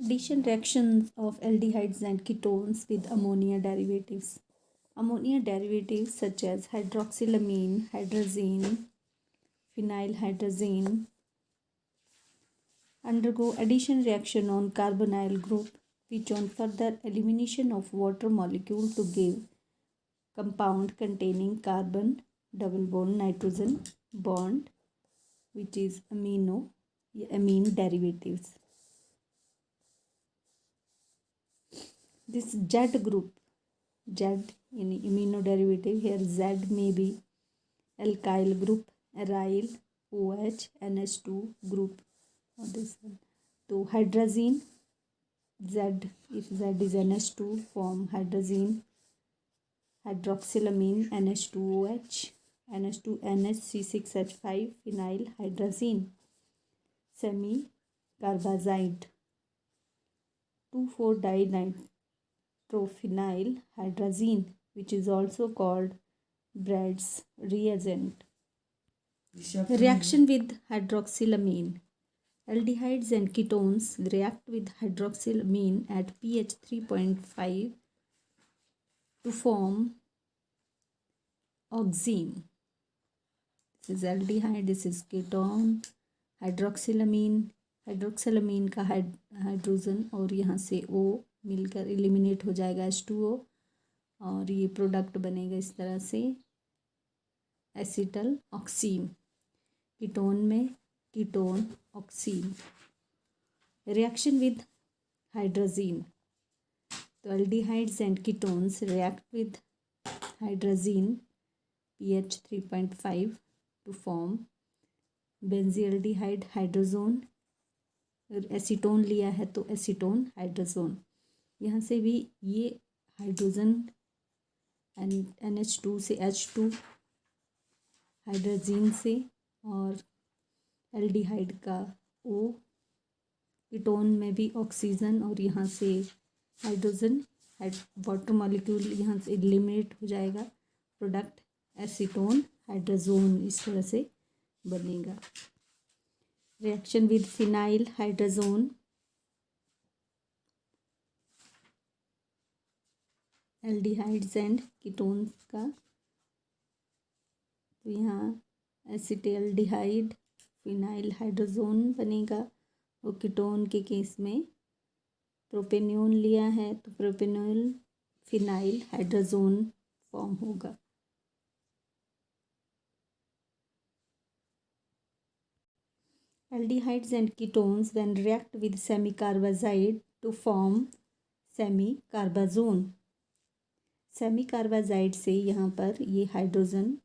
Addition reactions of aldehydes and ketones with ammonia derivatives. Ammonia derivatives such as hydroxylamine, hydrazine, phenylhydrazine undergo addition reaction on carbonyl group, which on further elimination of water molecule to give compound containing carbon double bond nitrogen bond, which is amine derivatives. This Z group, Z in amino derivative, here Z may be alkyl group, aryl, OH, NH2 group, or this one. So hydrazine, Z, if Z is NH2, form hydrazine, hydroxylamine, NH2OH, NH2NH, C6H5, phenylhydrazine, semi-carbazide, 2,4-dinitrophenylhydrazine, which is also called Brade's reagent. Reaction with hydroxylamine. Aldehydes and ketones react with hydroxylamine at pH 3.5 to form oxime. This is aldehyde, this is ketone, हाइड्रोक्सिलामीन का hydrogen और यहाँ से O मिलकर eliminate हो जाएगा H2O, और ये product बनेगा इस तरह से एसिटल ऑक्सीम, कीटोन में ketone oxime. Reaction with hydrazine. तो aldehydes and ketones react with hydrazine pH 3.5 to form benzaldehyde hydrazone. Acetone लिया है तो एसीटोन हाइड्रोजोन. यहाँ से भी ये हाइड्रोजन NH2 से H2 हाइड्रोजीन से, और एल्डिहाइड का O, कीटोन में भी ऑक्सीजन और यहाँ से हाइड्रोजन वाटर मॉलिक्यूल यहाँ से एलिमिनेट हो जाएगा, प्रोडक्ट एसीटोन हाइड्रोजोन इस तरह से बनेगा. Reaction with phenyl hydrazone. Aldehydes and ketones का, तो यहाँ एसिटेल्डिहाइड फिनाइल हाइड्रोजोन बनेगा, और कीटोन के केस में प्रोपेनॉल लिया है तो प्रोपेनॉल फिनाइल हाइड्रोजोन फॉर्म होगा. Aldehydes and ketones then react with semi-carbazide to form semi-carbazone. Semi-carbazide से यहाँ पर ये हाइड्रोजन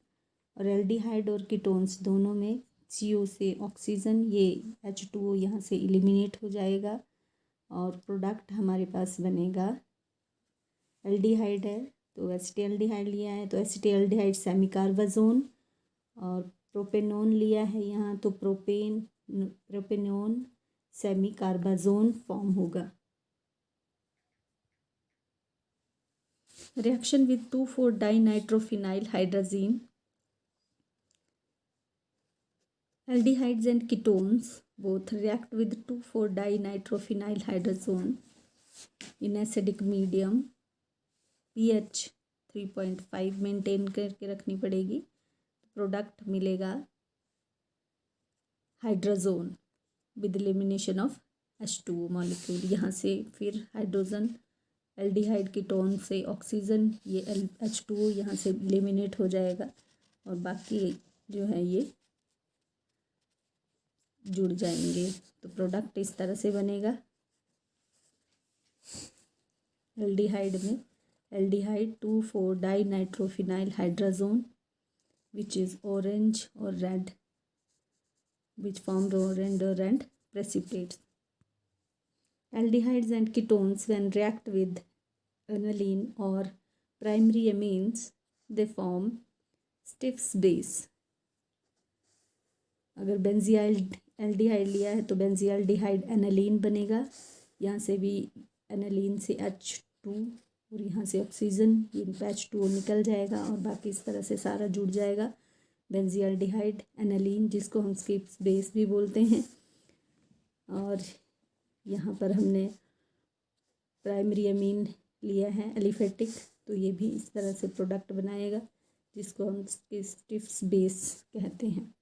और एल्डिहाइड और कीटोन्स दोनों में CO से ऑक्सीजन, ये H2O यहाँ से एलिमिनेट हो जाएगा, और प्रोडक्ट हमारे पास बनेगा. एल्डिहाइड है तो एसिटेल्डिहाइड लिया है तो एसिटेल्डिहाइड सेमी-कार्बाजोन, और प्रोपेनॉन लिया है यहाँ तो प्रोपेनॉन सेमी कार्बाजोन फॉर्म होगा. Reaction with 2,4-dinitrophenylhydrazine. Aldehydes and ketones both react with 2,4-dinitrophenylhydrazone in acidic medium. pH 3.5 maintain करके रखनी पड़ेगी. प्रोडक्ट मिलेगा hydrazone with elimination of H2O molecule. यहाँ से फिर हाइड्रोजन एल्डिहाइड कीटोन से ऑक्सीजन, ये H2O यहाँ से एलिमिनेट हो जाएगा, और बाकी जो है ये जुड़ जाएंगे, तो प्रोडक्ट इस तरह से बनेगा. एल्डिहाइड में aldehyde 2,4-dinitrophenylhydrazone which is orange or red, which formed orange or red precipitates. Aldehydes and ketones when react with aniline or primary amines, they form Stiff's base. अगर बेंजील्ड एल्डिहाइड लिया है तो बेंजील्डिहाइड एनालीन बनेगा. यहाँ से भी एनालीन से H2 और यहाँ से ऑक्सीजन, ये H2O निकल जाएगा, और बाकी इस तरह से सारा जुड़ जाएगा. बेंजील्डिहाइड एनालीन, जिसको हम स्टिफ्स बेस भी बोलते हैं. और यहाँ पर हमने प्राइमरी अमीन लिया है एलिफेटिक, तो ये भी इस तरह से प्रोडक्ट बनाएगा जिसको हम स्टिफ्स बेस कहते हैं।